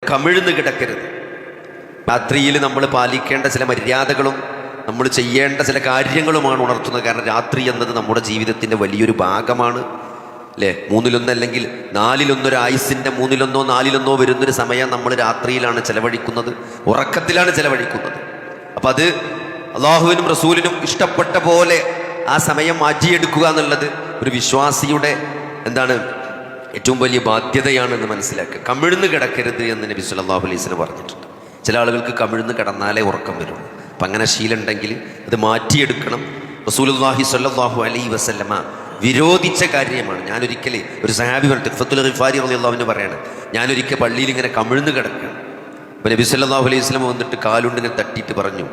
കമിഴ്ന്ന് കിടക്കരുത്. രാത്രിയിൽ നമ്മൾ പാലിക്കേണ്ട ചില മര്യാദകളും നമ്മൾ ചെയ്യേണ്ട ചില കാര്യങ്ങളുമാണ് ഉണർത്തുന്നത്. കാരണം രാത്രി എന്നത് നമ്മുടെ ജീവിതത്തിൻ്റെ വലിയൊരു ഭാഗമാണ്, അല്ലേ? 1/3 അല്ലെങ്കിൽ 4/1 ആയുസിൻ്റെ 3/1 4/1 വരുന്നൊരു സമയം നമ്മൾ രാത്രിയിലാണ് ചെലവഴിക്കുന്നത്, ഉറക്കത്തിലാണ് ചെലവഴിക്കുന്നത്. അപ്പം അത് അള്ളാഹുവിനും റസൂലിനും ഇഷ്ടപ്പെട്ട പോലെ ആ സമയം മാറ്റിയെടുക്കുക എന്നുള്ളത് ഒരു വിശ്വാസിയുടെ ഏറ്റവും വലിയ ബാധ്യതയാണെന്ന് മനസ്സിലാക്കുക. കമിഴ്ന്ന് കിടക്കരുത് എന്ന് നബി സല്ലല്ലാഹു അലൈഹി വസല്ലം പറഞ്ഞിട്ടുണ്ട്. ചില ആളുകൾക്ക് കമിഴ്ന്ന് കിടന്നാലേ ഉറക്കം വരും. അപ്പം അങ്ങനെ ശീലം ഉണ്ടെങ്കിൽ അത് മാറ്റിയെടുക്കണം. റസൂലുള്ളാഹി സ്വല്ലല്ലാഹു അലൈഹി വസല്ലമ വിരോധിച്ച കാര്യമാണ്. ഞാനൊരിക്കൽ ഒരു സഹാബി പറഞ്ഞു, ഇഖ്ഫത്തുൽ ഗിഫാരി റളിയല്ലാഹു അൻഹു പറയാണ്, ഞാനൊരിക്കൽ പള്ളിയിൽ ഇങ്ങനെ കമിഴ്ന്ന് കിടക്കുക. അപ്പോൾ നബി സല്ലല്ലാഹു അലൈഹി വസല്ലം വന്നിട്ട് കാലുണ്ടിനെ തട്ടിയിട്ട് പറഞ്ഞു,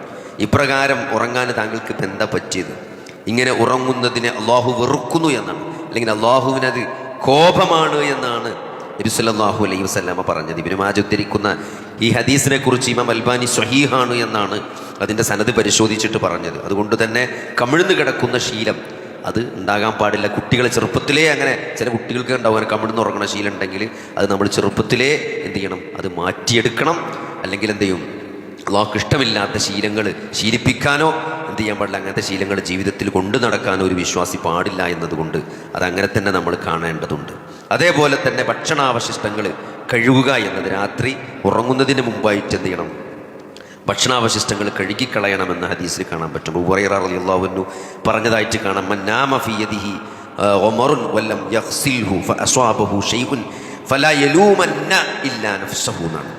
ഇപ്രകാരം ഉറങ്ങാൻ താങ്കൾക്ക് ഇപ്പം എന്താ പറ്റിയത്? ഇങ്ങനെ ഉറങ്ങുന്നതിനെ അള്ളാഹു വെറുക്കുന്നു എന്നാണ്, അല്ലെങ്കിൽ അള്ളാഹുവിനത് കോപമാണ് എന്നാണ് നബി സല്ലല്ലാഹു അലൈഹി വസല്ലമ പറഞ്ഞത്. ഇബ്നു മാജ ഉദ്ധരിക്കുന്ന ഈ ഹദീസിനെ കുറിച്ച് ഇമാം അൽബാനി സ്വഹീഹാണ് എന്നാണ് അതിൻ്റെ സനദ് പരിശോധിച്ചിട്ട് പറഞ്ഞത്. അതുകൊണ്ട് തന്നെ കമിഴ്ന്ന് കിടക്കുന്ന ശീലം അത് ഉണ്ടാകാൻ പാടില്ല. കുട്ടികളെ ചെറുപ്പത്തിലേ അങ്ങനെ ചില കുട്ടികൾക്ക് ഉണ്ടാവും അങ്ങനെ കമിഴ്ന്ന് ഉറങ്ങുന്ന ശീലം ഉണ്ടെങ്കിൽ അത് നമ്മൾ ചെറുപ്പത്തിലേ എന്ത് ചെയ്യണം? അത് മാറ്റിയെടുക്കണം. അല്ലെങ്കിൽ എന്ത് ചെയ്യും? അള്ളാഹുക്ക് ഇഷ്ടമില്ലാത്ത ശീലങ്ങൾ ശീലിപ്പിക്കാനോ എന്ത് ചെയ്യാൻ പാടില്ല, അങ്ങനത്തെ ശീലങ്ങൾ ജീവിതത്തിൽ കൊണ്ടു നടക്കാനോ ഒരു വിശ്വാസി പാടില്ല എന്നതുകൊണ്ട് അതങ്ങനെ തന്നെ നമ്മൾ കാണേണ്ടതുണ്ട്. അതേപോലെ തന്നെ ഭക്ഷണാവശിഷ്ടങ്ങൾ കഴുകുക എന്നത്, രാത്രി ഉറങ്ങുന്നതിന് മുമ്പായിട്ട് എന്ത് ചെയ്യണം? ഭക്ഷണാവശിഷ്ടങ്ങൾ കഴുകിക്കളയണമെന്ന് ഹദീസിൽ കാണാൻ പറ്റും. അബൂ ഹുറൈറ റളിയല്ലാഹു അൻഹു പറഞ്ഞതായിട്ട് കാണാം, മൻ നാമ ഫീ യദിഹി ഉമറുൻ വലം യഗ്സിൽഹു ഫഅസ്വാബഹു ഷൈഉൻ ഫലാ യലൂമന്ന ഇല്ലാ നഫ്സഹു എന്നാണ്.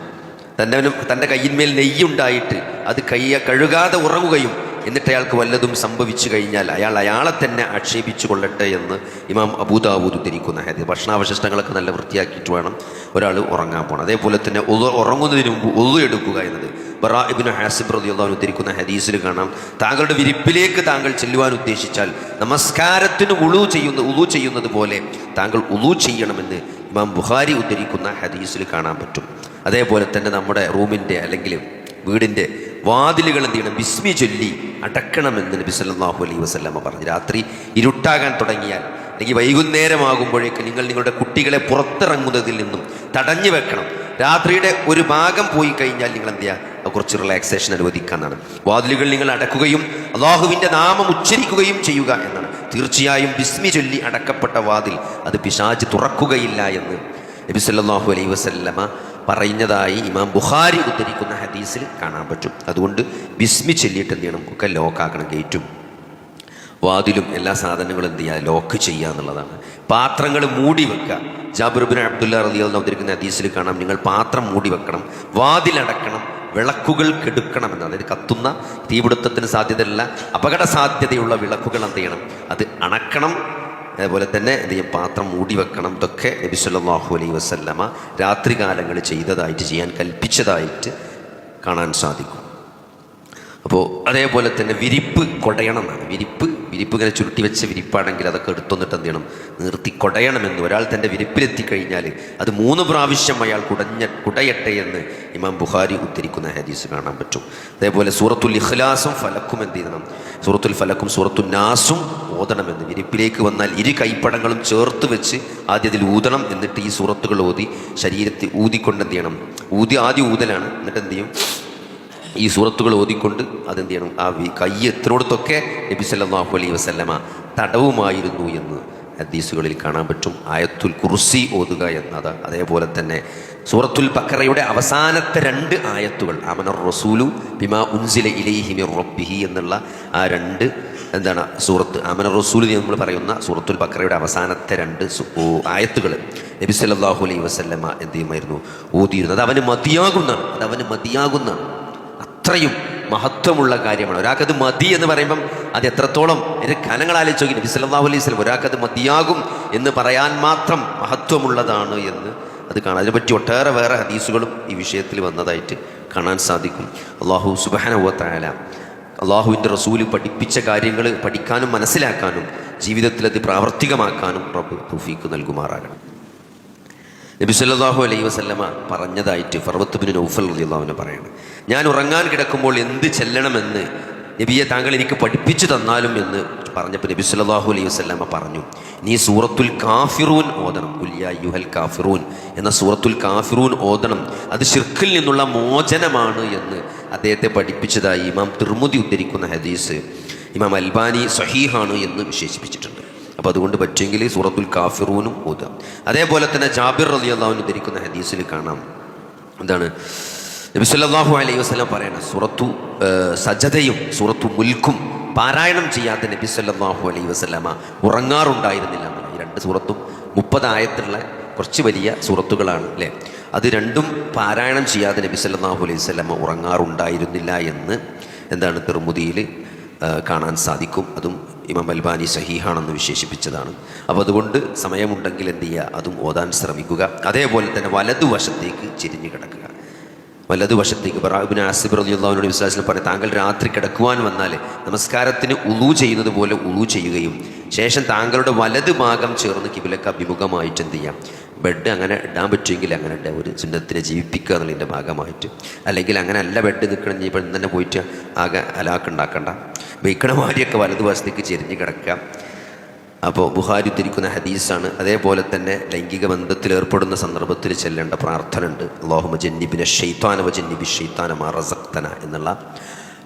തൻ്റെ കയ്യിന്മേൽ നെയ്യുണ്ടായിട്ട് അത് കഴുകാതെ ഉറങ്ങുകയും എന്നിട്ട് അയാൾക്ക് വല്ലതും സംഭവിച്ചു കഴിഞ്ഞാൽ അയാളെ തന്നെ ആക്ഷേപിച്ചു കൊള്ളട്ടെ എന്ന് ഇമാം അബൂ ദാവൂദ് ഉദ്ധരിക്കുന്ന ഹദീസ്. ഭക്ഷണാവശിഷ്ടങ്ങളൊക്കെ നല്ല വൃത്തിയാക്കിയിട്ട് വേണം ഒരാൾ ഉറങ്ങാൻ പോകണം. അതേപോലെ തന്നെ ഉറങ്ങുന്നതിന് മുമ്പ് ഉളു എടുക്കുക എന്നത് ബറാ ഇബ്നു ഹാസിബ് റളിയല്ലാഹു അൻഹു ഉദ്ധരിക്കുന്ന ഹദീസിൽ കാണാം, താങ്കളുടെ വിരിപ്പിലേക്ക് താങ്കൾ ചെല്ലുവാൻ ഉദ്ദേശിച്ചാൽ നമസ്കാരത്തിന് ഉളു ചെയ്യുന്നത് പോലെ താങ്കൾ ഉളു ചെയ്യണമെന്ന് ഇമാം ബുഖാരി ഉദ്ധരിക്കുന്ന ഹദീസിൽ കാണാൻ പറ്റും. അതേപോലെ തന്നെ നമ്മുടെ റൂമിൻ്റെ അല്ലെങ്കിൽ വീടിൻ്റെ വാതിലുകൾ എന്ത് ചെയ്യണം? ബിസ്മി ചൊല്ലി അടക്കണമെന്ന് നബി സല്ലല്ലാഹു അലൈഹി വസല്ലമ പറഞ്ഞു. രാത്രി ഇരുട്ടാകാൻ തുടങ്ങിയാൽ അല്ലെങ്കിൽ വൈകുന്നേരമാകുമ്പോഴേക്ക് നിങ്ങളുടെ കുട്ടികളെ പുറത്തിറങ്ങുന്നതിൽ നിന്നും തടഞ്ഞു വെക്കണം. രാത്രിയുടെ ഒരു ഭാഗം പോയി കഴിഞ്ഞാൽ നിങ്ങൾ എന്ത് ചെയ്യുക? കുറച്ച് റിലാക്സേഷൻ അനുവദിക്കാനാണ്. വാതിലുകൾ നിങ്ങൾ അടക്കുകയും അള്ളാഹുവിൻ്റെ നാമം ഉച്ചരിക്കുകയും ചെയ്യുക എന്നാണ്. തീർച്ചയായും ബിസ്മി ചൊല്ലി അടക്കപ്പെട്ട വാതിൽ അത് പിശാച് തുറക്കുകയില്ല എന്ന് നബി സല്ലല്ലാഹു അലൈഹി വസല്ലമ പറയുന്നതായി ഇമാം ബുഖാരി ഉദ്ധരിക്കുന്ന ഹദീസിൽ കാണാൻ പറ്റും. അതുകൊണ്ട് ബിസ്മി ചൊല്ലിയിട്ട് എന്ത് ചെയ്യണം? ഒക്കെ ലോക്കാക്കണം. ഗേറ്റും വാതിലും എല്ലാ സാധനങ്ങളും എന്ത് ചെയ്യുക? ലോക്ക് ചെയ്യുക എന്നുള്ളതാണ്. പാത്രങ്ങൾ മൂടി വെക്കുക. ജാബിർ ഇബ്നു അബ്ദുല്ലാ റളിയല്ലാഹു അൻഹു ഉദ്ധരിക്കുന്ന ഹദീസിൽ കാണാം, നിങ്ങൾ പാത്രം മൂടി വെക്കണം, വാതിലടക്കണം, വിളക്കുകൾ കെടുക്കണം എന്നാണ്. അതായത് കത്തുന്ന തീപിടുത്തത്തിന് സാധ്യതയുള്ള അപകട സാധ്യതയുള്ള വിളക്കുകൾ എന്ത് ചെയ്യണം? അത് അണക്കണം. അതേപോലെ തന്നെ എന്ത് ചെയ്യും? പാത്രം മൂടി വെക്കണം. ഇതൊക്കെ നബി സല്ലല്ലാഹു അലൈഹി വസല്ലമ രാത്രികാലങ്ങൾ ചെയ്യാൻ കൽപ്പിച്ചതായിട്ട് കാണാൻ സാധിക്കും. അപ്പോൾ അതേപോലെ തന്നെ വിരിപ്പ് കൊടയണം എന്നാണ്. വിരിപ്പ് ഇങ്ങനെ ചുരുട്ടി വെച്ച വിരിപ്പാണെങ്കിൽ അതൊക്കെ എടുത്തൊന്നിട്ട് എന്ത് ചെയ്യണം? നിർത്തി കൊടയണമെന്ന്. ഒരാൾ തൻ്റെ വിരിപ്പിലെത്തിക്കഴിഞ്ഞാൽ അത് 3 പ്രാവശ്യം അയാൾ കുടയട്ടെ എന്ന് ഇമാം ബുഖാരി ഉദ്ധരിക്കുന്ന ഹദീസ് കാണാൻ പറ്റും. അതേപോലെ സൂറത്തുൽ ഇഖ്ലാസും ഫലക്കും എന്ത് ചെയ്യണം? സൂറത്തുൽ ഫലക്കും സൂറത്തുൽ നാസും ഓതണമെന്ന്. വിരിപ്പിലേക്ക് വന്നാൽ 2 കൈപ്പടങ്ങളും ചേർത്ത് വെച്ച് ആദ്യം അതിൽ ഊതണം. എന്നിട്ട് ഈ സൂറത്തുകൾ ഓതി ശരീരത്തിൽ ഊതിക്കൊണ്ട് എന്ത് ചെയ്യണം? ആദ്യം ഊതലാണ്. എന്നിട്ട് എന്ത് ചെയ്യും? ഈ സൂറത്തുകൾ ഓതിക്കൊണ്ട് അതെന്ത് ചെയ്യണം? ആ കൈ എത്തിനോടത്തൊക്കെ നബി സല്ലല്ലാഹു അലൈഹി വസല്ലമ തടവുമായിരുന്നു എന്ന് ഹദീസുകളിൽ കാണാൻ പറ്റും. ആയത്തുൽ കുർസി ഓതുക എന്നത്. അതേപോലെ തന്നെ സൂറത്തുൽ ബഖറയുടെ അവസാനത്തെ 2 ആയത്തുകൾ, ആമനർ റസൂലു ബിമാ ഉൻസില ഇലൈഹി മിർ റബ്ബിഹി എന്നുള്ള ആ 2 സൂറത്ത്, ആമനർ റസൂൽ നമ്മൾ പറയുന്ന സൂറത്തുൽ ബഖറയുടെ അവസാനത്തെ 2 ആയത്തുകൾ നബി സല്ലല്ലാഹു അലൈഹി വസല്ലമ എന്ത് ചെയ്യുമായിരുന്നു? ഓതിയിരുന്നു. അതവന് മതിയാകുന്ന അത്രയും മഹത്വമുള്ള കാര്യമാണ്. ഒരാൾക്കത് മതി എന്ന് പറയുമ്പം അത് എത്രത്തോളം എൻ്റെ കനങ്ങൾ ആലോചിച്ചു. നബി സല്ലല്ലാഹു അലൈഹി വസല്ലം ഒരാൾക്കത് മതിയാകും എന്ന് പറയാൻ മാത്രം മഹത്വമുള്ളതാണ് എന്ന് അത് കാണാം. അതിനെപ്പറ്റി ഒട്ടേറെ വേറെ ഹദീസുകളും ഈ വിഷയത്തിൽ വന്നതായിട്ട് കാണാൻ സാധിക്കും. അല്ലാഹു സുബ്ഹാനഹു വ തആല അള്ളാഹുവിൻ്റെ റസൂല് പഠിപ്പിച്ച കാര്യങ്ങൾ പഠിക്കാനും മനസ്സിലാക്കാനും ജീവിതത്തിൽ അത് പ്രാവർത്തികമാക്കാനും റബ്ബ് തൗഫീഖ് നൽകുമാറാകണം. നബി സല്ലല്ലാഹു അലൈഹി വസല്ലമ പറഞ്ഞതായിട്ട് ഫർവത്ത് ബിൻ നൗഫൽ റളിയല്ലാഹു അൻഹു പറയുന്നു, ഞാൻ ഉറങ്ങാൻ കിടക്കുമ്പോൾ എന്ത് ചെല്ലണമെന്ന് നബിയെ താങ്കൾ എനിക്ക് പഠിപ്പിച്ചു തന്നാലും എന്ന് പറഞ്ഞപ്പോൾ നബി സല്ലല്ലാഹു അലൈഹി വസല്ലമ പറഞ്ഞു, നീ സൂറത്തുൽ കാഫിറൂൻ ഓതണം. ഖുൽ യാ അയ്യുഹൽ കാഫിറൂൻ എന്ന സൂറത്തുൽ കാഫിറൂൻ ഓതണം. അത് ശിർക്കിൽ നിന്നുള്ള മോചനമാണ് എന്ന് അദ്ദേഹത്തെ പഠിപ്പിച്ചതായി ഇമാം തിർമുദി ഉദ്ധരിക്കുന്ന ഹദീസ് ഇമാം അൽബാനി സ്വഹീഹാണ് എന്ന് വിശേഷിപ്പിച്ചിട്ടുണ്ട്. അപ്പോൾ അതുകൊണ്ട് പറ്റുമെങ്കിൽ സൂറത്തുൽ കാഫിറൂനും ഓതാം. അതേപോലെ തന്നെ ജാബിർ റളിയല്ലാഹു അൻഹു ഉദ്ധരിക്കുന്ന ഹദീസിൽ കാണാം, എന്താണ് നബി സല്ലല്ലാഹു അലൈഹി വസല്ലം പറയണം, സൂറത്തു സജദയും സൂറത്തു മുൽക്കും പാരായണം ചെയ്യാത്ത നബി സല്ലല്ലാഹു അലൈഹി വസല്ലമ ഉറങ്ങാറുണ്ടായിരുന്നില്ല എന്നാണ്. ഈ രണ്ട് സൂറത്തും 30 ആയത്തുള്ള കുറച്ച് വലിയ സൂറത്തുകളാണ് അല്ലേ. അത് രണ്ടും പാരായണം ചെയ്യാതെ നബി സല്ലല്ലാഹു അലൈഹി വസല്ലമ ഉറങ്ങാറുണ്ടായിരുന്നില്ല എന്ന് എന്താണ് തിർമുദിയിൽ കാണാൻ സാധിക്കും. അതും ഇമാം അൽബാനി സഹീഹാണെന്ന് വിശേഷിപ്പിച്ചതാണ്. അപ്പോൾ അതുകൊണ്ട് സമയമുണ്ടെങ്കിൽ എന്ത് ചെയ്യുക, അതും ഓതാൻ ശ്രമിക്കുക. അതേപോലെ തന്നെ വലതുവശത്തേക്ക് ചെരിഞ്ഞു കിടക്കുക. വലതുവശത്തേക്ക് ബറാ ഇബ്നു ആസിബ് റളിയല്ലാഹു അൻഹു വിശ്വാസം പറയും, താങ്കൾ രാത്രി കിടക്കുവാൻ വന്നാൽ നമസ്കാരത്തിന് ഉളു ചെയ്യുന്നത് പോലെ ഉളു ചെയ്യുകയും ശേഷം താങ്കളുടെ വലത് ഭാഗം ചേർന്ന് കിബിലക്ക് അഭിമുഖമായിട്ട് എന്ത് ചെയ്യാം, ബെഡ് അങ്ങനെ ഇടാൻ പറ്റുമെങ്കിൽ അങ്ങനെ ഇടുക. ഒരു സുന്നത്തിനെ ജീവിപ്പിക്കുക എന്നുള്ളതിൻ്റെ ഭാഗമായിട്ട്. അല്ലെങ്കിൽ അങ്ങനെ അല്ല ബെഡ് നിൽക്കണം, ഇപ്പം തന്നെ പോയിട്ട് ആകെ ഹലാക്കുണ്ടാക്കണ്ട. വെയ്ക്കണമാരിയൊക്കെ വലതുവശത്തേക്ക് ചെരിഞ്ഞ് കിടക്കുക. അപ്പോൾ ബുഖാരി ഉദ്ധരിക്കുന്ന ഹദീസാണ്. അതേപോലെ തന്നെ ലൈംഗിക ബന്ധത്തിൽ ഏർപ്പെടുന്ന സന്ദർഭത്തിൽ ചെല്ലേണ്ട പ്രാർത്ഥന ഉണ്ട്. അല്ലാഹുമ്മ ജന്നിബിന ശൈത്താന വജന്നിബി ശൈത്താന മാ റസഖ്തന എന്നുള്ള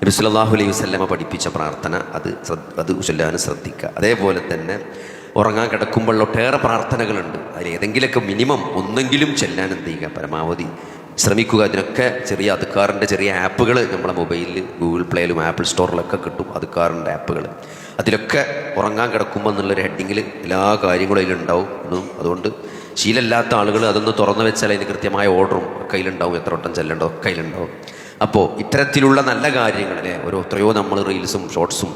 നബി സല്ലല്ലാഹു അലൈഹി വസല്ലമ പഠിപ്പിച്ച പ്രാർത്ഥന, അത് ചൊല്ലാൻ ശ്രദ്ധിക്കുക. അതേപോലെ തന്നെ ഉറങ്ങാൻ കിടക്കുമ്പോൾ ഒട്ടേറെ പ്രാർത്ഥനകളുണ്ട്. അതിലേതെങ്കിലുമൊക്കെ മിനിമം ഒന്നെങ്കിലും ചെല്ലാൻ എന്ത് ചെയ്യുക, പരമാവധി ശ്രമിക്കുക. അതിനൊക്കെ ചെറിയ അദ്കാറിൻ്റെ ചെറിയ ആപ്പുകൾ നമ്മളെ മൊബൈലിൽ ഗൂഗിൾ പ്ലേയിലും ആപ്പിൾ സ്റ്റോറിലൊക്കെ കിട്ടും. അദ്കാറിൻ്റെ ആപ്പുകൾ, അതിലൊക്കെ ഉറങ്ങാൻ കിടക്കുമ്പോൾ എന്നുള്ളൊരു ഹെഡിങ്ങിൽ എല്ലാ കാര്യങ്ങളും അതിലുണ്ടാവും. അതുകൊണ്ട് ശീലമില്ലാത്ത ആളുകൾ അതൊന്ന് തുറന്നു വെച്ചാൽ അതിന് കൃത്യമായ ഓർഡറും ഒക്കെ അതിലുണ്ടാവും. എത്ര വട്ടം ചെല്ലണ്ടോ ഒക്കെ അതിലുണ്ടാവും. അപ്പോൾ ഇത്തരത്തിലുള്ള നല്ല കാര്യങ്ങളെ എത്രയോ നമ്മൾ റീൽസും ഷോർട്സും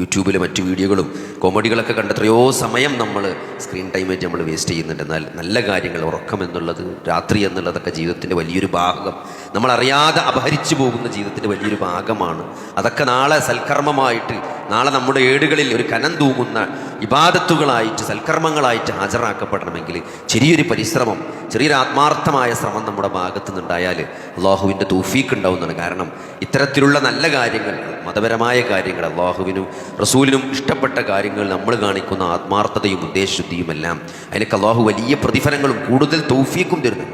യൂട്യൂബിൽ മറ്റു വീഡിയോകളും കോമഡികളൊക്കെ കണ്ട് എത്രയോ സമയം നമ്മൾ സ്ക്രീൻ ടൈമായിട്ട് നമ്മൾ വേസ്റ്റ് ചെയ്യുന്നുണ്ട്. എന്നാൽ നല്ല കാര്യങ്ങൾ, ഉറക്കം എന്നുള്ളത്, രാത്രി എന്നുള്ളതൊക്കെ ജീവിതത്തിൻ്റെ വലിയൊരു ഭാഗം, നമ്മളറിയാതെ അപഹരിച്ചു പോകുന്ന ജീവിതത്തിൻ്റെ വലിയൊരു ഭാഗമാണ്. അതൊക്കെ നാളെ സൽക്കർമ്മമായിട്ട്, നാളെ നമ്മുടെ ഏടുകളിൽ ഒരു കനം തൂങ്ങുന്ന ഇബാദത്തുകളായിട്ട്, സൽക്കർമ്മങ്ങളായിട്ട് ഹാജരാക്കപ്പെടണമെങ്കിൽ ചെറിയൊരു പരിശ്രമം, ചെറിയൊരു ആത്മാർത്ഥമായ ശ്രമം നമ്മുടെ ഭാഗത്തു നിന്നുണ്ടായാൽ അള്ളാഹുവിൻ്റെ തൗഫീഖ് ഉണ്ടാവുന്നതാണ്. കാരണം ഇത്തരത്തിലുള്ള നല്ല കാര്യങ്ങൾ, മതപരമായ കാര്യങ്ങൾ, അള്ളാഹുവിനും റസൂലിനും ഇഷ്ടപ്പെട്ട കാര്യങ്ങൾ നമ്മൾ കാണിക്കുന്ന ആത്മാർത്ഥതയും ഉദ്ദേശശുദ്ധിയുമെല്ലാം അതിനൊക്കെ അള്ളാഹു വലിയ പ്രതിഫലങ്ങളും കൂടുതൽ തൗഫീഖും തരുന്നു.